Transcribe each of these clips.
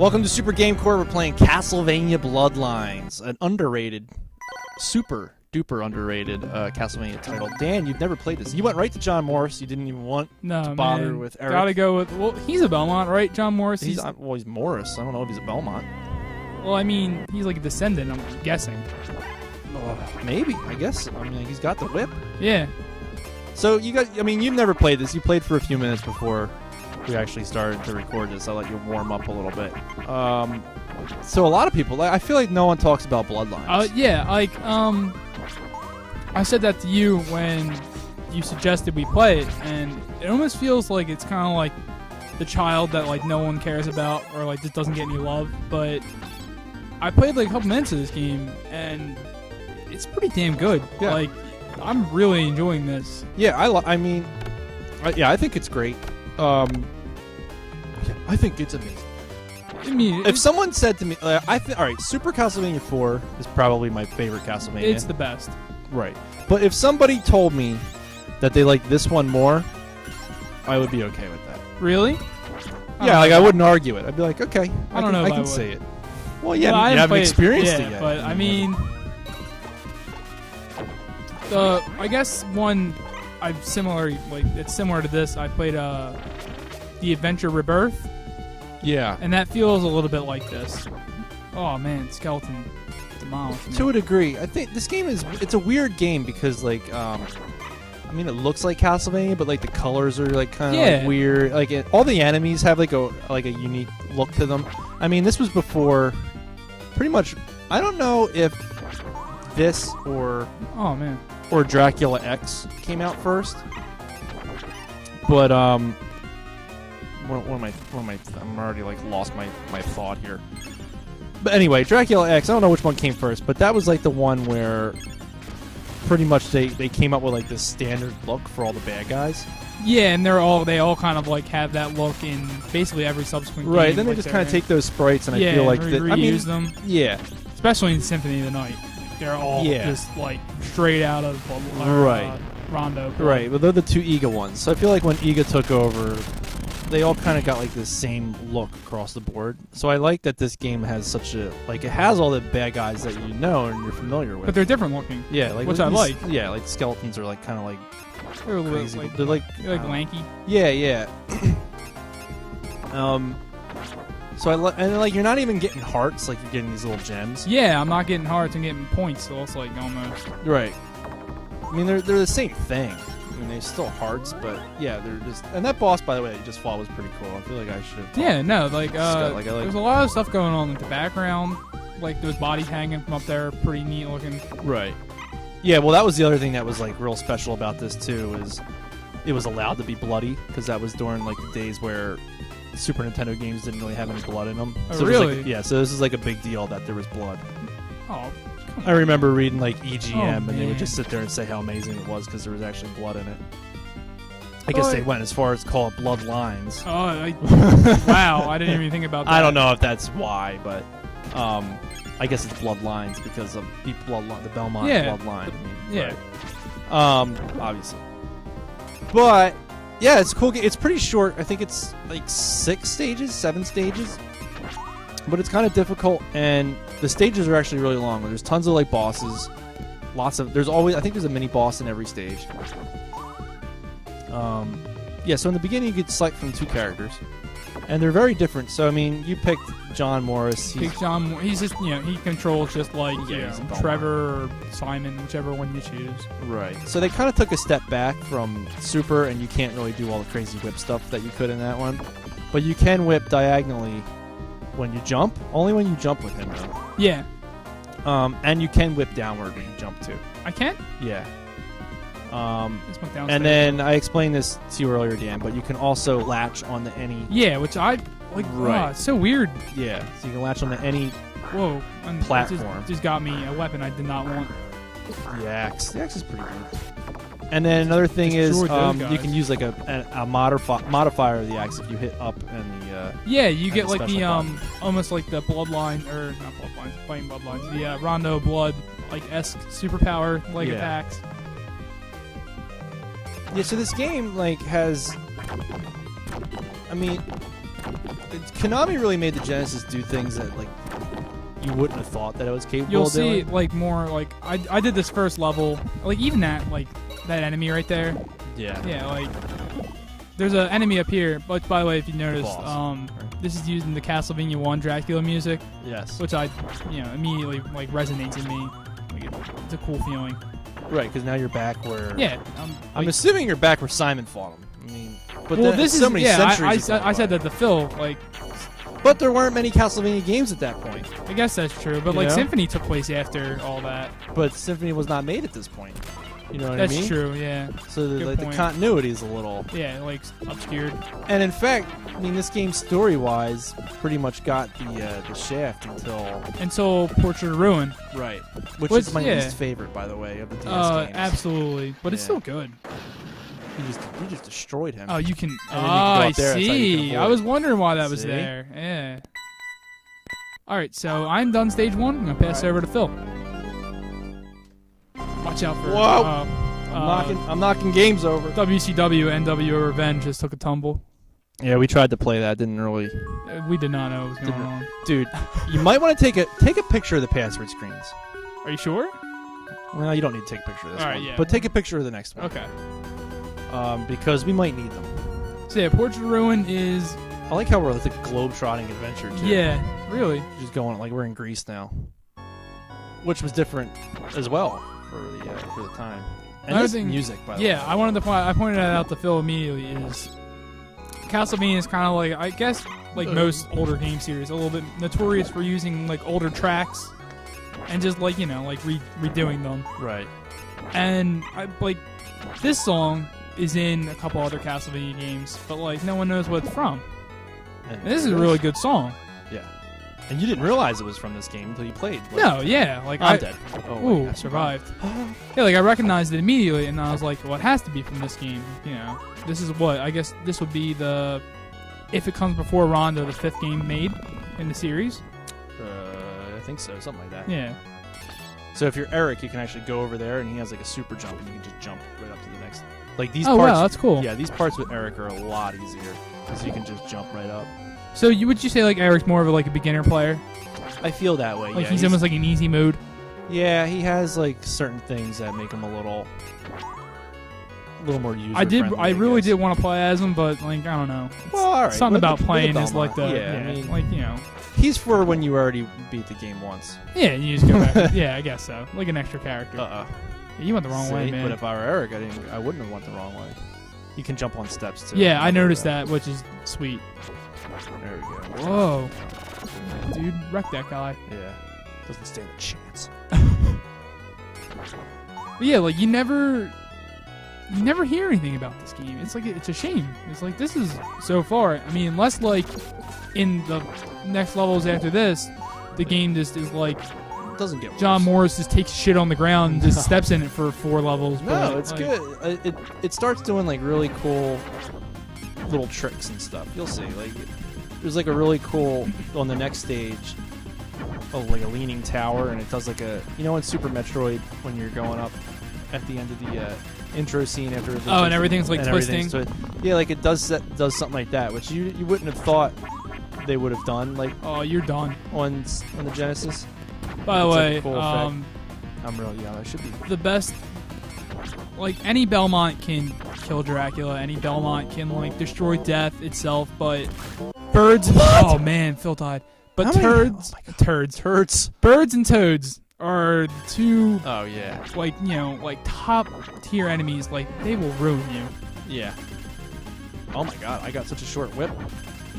Welcome to Super Game Core. We're playing Castlevania Bloodlines, an underrated, super duper underrated Castlevania title. Dan, you've never played this. You went right to John Morris. You didn't even want to bother with Eric. Gotta go with. Well, he's a Belmont, right? John Morris. He's Morris. I don't know if he's a Belmont. Well, I mean, he's like a descendant. I'm guessing. Maybe. I guess. I mean, he's got the whip. Yeah. So you got. I mean, you've never played this. You played for a few minutes before we actually started to record this. I'll let you warm up a little bit. So a lot of people, I feel like no one talks about Bloodlines. Yeah, like, I said that to you when you suggested we play it, and it almost feels like it's kind of like the child that, like, no one cares about or, like, just doesn't get any love, but I played, like, a couple minutes of this game, and it's pretty damn good. Yeah. Like, I'm really enjoying this. Yeah, I mean, I think it's great. I think it's amazing. I mean, if someone said to me, all right, Super Castlevania 4 is probably my favorite Castlevania. It's the best. Right. But if somebody told me that they like this one more, I would be okay with that. Really? Yeah, like I wouldn't argue it. I'd be like, okay, I can say it. Well, yeah, well, you haven't experienced it yet. But I mean, I guess one it's similar to this. I played The Adventure Rebirth. Yeah. And that feels a little bit like this. Oh man, skeleton demolished me. To a degree. I think this game it's a weird game because like I mean it looks like Castlevania, but like the colors are like kind of like weird. Like all the enemies have like a unique look to them. I mean, this was before pretty much I don't know if this or Dracula X came out first. But I'm already like lost my thought here. But anyway, Dracula X, I don't know which one came first, but that was like the one where pretty much they came up with like this standard look for all the bad guys. Yeah, and they all kind of like have that look in basically every subsequent game. Right, then they just kind of take those sprites and I feel like reuse them. Yeah. Especially in Symphony of the Night. They're all just like straight out of Rondo. Right, but they're the two Iga ones. So I feel like when Iga took over, they all kind of got like this same look across the board. So I like that this game has such a it has all the bad guys that you know and you're familiar with. But they're different looking. Yeah, like which I like. Yeah, like skeletons are like kind of like they're crazy. They're like lanky. Yeah. So and like you're not even getting hearts, like you're getting these little gems. Yeah, I'm not getting hearts. I'm getting points. So it's like almost. Right. I mean, they're the same thing. I mean, they're still hearts, but yeah, they're just. And that boss, by the way, that you just fought was pretty cool. I feel like I should have. Yeah, no, there's a lot of stuff going on in the background. Like those bodies hanging from up there, pretty neat looking. Right. Yeah, well, that was the other thing that was like real special about this too is it was allowed to be bloody because that was during like the days where Super Nintendo games didn't really have any blood in them. Oh, so really? Yeah, so this is like a big deal that there was blood. Oh. I remember reading like EGM, and they would just sit there and say how amazing it was because there was actually blood in it. I guess they went as far as call it Bloodlines. Oh, wow! I didn't even think about that. I don't know if that's why, but I guess it's Bloodlines because of the Belmont bloodline. Right. Obviously, but yeah, it's a cool game. It's pretty short. I think it's like 7 stages. But it's kind of difficult, and the stages are actually really long. There's tons of like bosses, there's a mini boss in every stage. Yeah, so in the beginning you could select from 2 characters, and they're very different. So I mean, you picked John Morris. He's just he controls just like Trevor or Simon, whichever one you choose. Right. So they kind of took a step back from Super, and you can't really do all the crazy whip stuff that you could in that one, but you can whip diagonally. When you jump, only when you jump with him, though. Yeah. And you can whip downward when you jump too. I can? Yeah. And then I explained this to you earlier, Dan, but you can also latch on the any. Yeah, which I like. Right. It's so weird. Yeah. So you can latch on the any. Whoa. Platform. Just got me a weapon I did not want. The axe. The axe is pretty good. And then another thing is you can use like a modifier of the axe if you hit up and the you get like the almost like the Bloodline or not Bloodlines, fighting Bloodlines, the Rondo Blood like esque superpower like attacks. Yeah, so this game like has, I mean, Konami really made the Genesis do things that like you wouldn't have thought that it was capable You'll of doing. see like more like I did this first level, like even that enemy right there. Yeah. Yeah, like there's an enemy up here. But by the way, if you noticed, Right. this is using the Castlevania 1 Dracula music, Yes. which I immediately like resonates in me. Like it's a cool feeling. Right, because now you're back where. Yeah. I'm assuming you're back where Simon fought him. I mean, but well, then this it's so is many yeah. centuries. I said that to Phil. Like, But there weren't many Castlevania games at that point. I guess that's true. But You like know? Symphony took place after all that. But Symphony was not made at this point. You know what I mean? That's true. Yeah. So Good the point. continuity is a little. Yeah, like obscured. And in fact, I mean, this game story-wise pretty much got the shaft Until Portrait of Ruin. right, which Which, is my yeah. least favorite, by the way, of the DS games. Absolutely. But it's Yeah. still good. You just destroyed him. Oh, you can. then you can go I up there, that's how you can see. avoid I was it. wondering why that was See? there. Yeah. All right, so I'm done stage 1. I'm gonna pass it over to Phil. Watch out for. Whoa. I'm knocking games over. WCW NWO Revenge just took a tumble. Yeah, we tried to play that. Didn't really. We did not know what was going on. Dude, you might want to take a picture of the password screens. Are you sure? Well, you don't need to take a picture of this All right, one, yeah. but take a picture of the next one. Okay. Because we might need them. So yeah, Portrait of Ruin is. I like how we're like a globe-trotting adventure too. Yeah, really. Just going like we're in Greece now, which was different as well for the time. And Another this thing- music, by the way. Yeah, I wanted to point. I pointed that out to Phil immediately. Is Castlevania is kind of like, I guess, like most older game series, a little bit notorious for using like older tracks and just like like redoing them. Right. And I like this song is in a couple other Castlevania games, but like no one knows what it's from. And And this is a really good song. Yeah. And you didn't realize it was from this game until you played. Like, No, yeah, like I'm dead. Oh, Ooh, wait, I survived. Yeah, like I recognized it immediately, and I was like, well, it has to be from this game. This is what I guess this would be the, if it comes before Rondo, the 5th game made in the series. I think so, something like that. Yeah. So if you're Eric, you can actually go over there, and he has like a super jump, and you can just jump right up to the next. Like these Oh parts. wow, that's cool. Yeah, these parts with Eric are a lot easier because you can just jump right up. So would you say like Eric's more of a beginner player? I feel that way. Like yeah, he's almost like an easy mode. Yeah, he has like certain things that make him a little more user. I really did want to play as him, but like I don't know. Well, all right. Something about Look at playing is Belmont. like the Yeah, I mean, like he's for when you already beat the game once. yeah, you just go back. Yeah, I guess so. Like an extra character. Yeah, You went the wrong way, man. But if I were Eric, I wouldn't have went the wrong way. You can jump on steps too. Yeah, I noticed that, which is sweet. There we go. Whoa, dude, wreck that guy. Yeah, doesn't stand a chance. But yeah, like you never hear anything about this game. It's like it's a shame. It's like this is so far. I mean, unless like in the next levels after this, the game just is like It doesn't get worse. John Morris just takes shit on the ground and just steps in it for 4 levels. No, but, it's like, good. It starts doing like really cool little tricks and stuff. You'll see. Like there's like a really cool on the next stage. Oh, like a leaning tower, and it does like a in Super Metroid when you're going up at the end of the intro scene after. Oh, and everything's like twisting. So yeah, like it does something like that, which you wouldn't have thought they would have done. Like Oh, you're done. on the Genesis. By the It's like way, a cool effect. I'm really young. I should be. the best. Like any Belmont can kill Dracula. Any Belmont can like destroy death itself. But birds. Oh man, Phil died. But How many- turds, oh my God. turds, Hurts. birds and toads are two Oh yeah. like top tier enemies. Like they will ruin you. Yeah. Oh my God! I got such a short whip.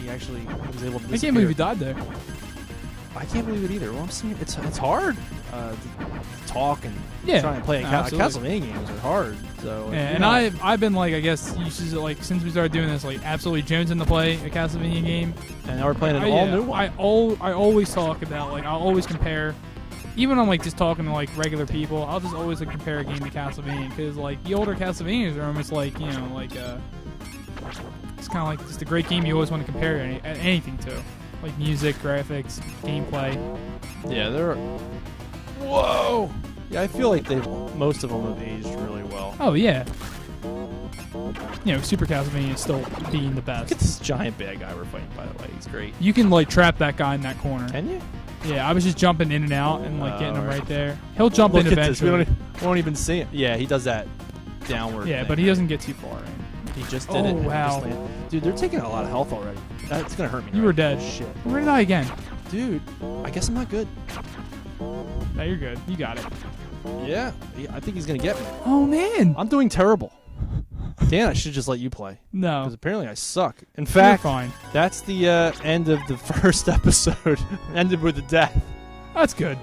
He was able to. I can't believe you died there. I can't believe it either. Well, I'm seeing it's hard to talk and Yeah, try and play. absolutely. Castlevania games are hard. So Yeah, and I've been like, I guess you should like since we started doing this, like absolutely jonesing to play a Castlevania game. and now we're playing an all new one. I always talk about like I'll always compare, even on like just talking to like regular people. I'll just always like compare a game to Castlevania because like the older Castlevanias are almost like it's kind of like just a great game you always want to compare anything to, like music, graphics, gameplay. Yeah, they're. Whoa! Yeah, I feel like most of them have aged really well. Oh yeah. Super Castlevania is still being the best. Look at this giant bad guy we're fighting, by the way. He's great. You can like trap that guy in that corner. Can you? Yeah, I was just jumping in and out and like getting him right there. He'll jump in eventually. We don't even see him. Yeah, he does that downward. Yeah, thing, but he doesn't get too far in. He just did it. Oh, wow. Dude, they're taking a lot of health already. That's going to hurt me. You were dead. Shit. We're going to die again. Dude, I guess I'm not good. No, you're good. You got it. Yeah, I think he's going to get me. Oh, man. I'm doing terrible. Dan, I should just let you play. No. Because apparently I suck. In fact, fine. That's the end of the first episode. Ended with a death. That's good.